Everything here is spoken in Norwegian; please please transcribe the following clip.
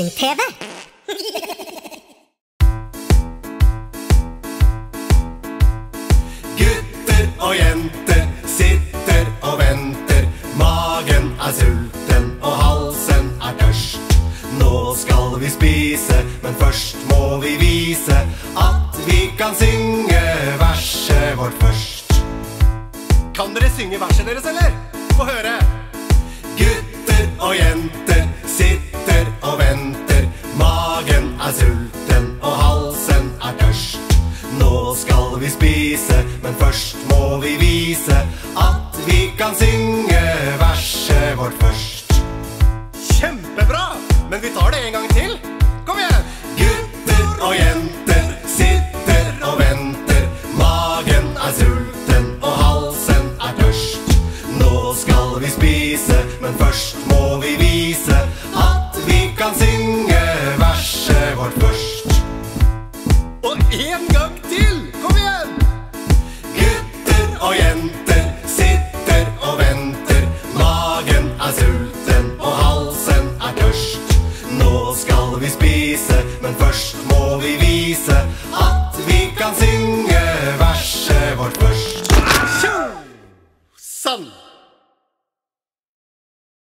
Amazing-TV. Gutter og jenter sitter og venter. Magen er sulten og halsen er tørst. Nå skal vi spise, men først må vi vise at vi kan synge verset vårt først. Kan dere synge verset deres, eller? Få høre! Gutter og jenter sitter og venter. Magen er sulten og halsen er tørst. Nå skal vi spise, men først må vi vise at vi kan synge verset vårt først. Kjempebra! Men vi tar det en gang til. Kom igjen! Gutter og jenter sitter og venter. Magen er sulten og halsen er tørst. Nå skal vi spise, men først må vi vise at vi kan synge verset vårt først. Og en gang til! Kom igjen! Gutter og jenter sitter og venter. Magen er sulten og halsen er tørst. Nå skal vi spise, men først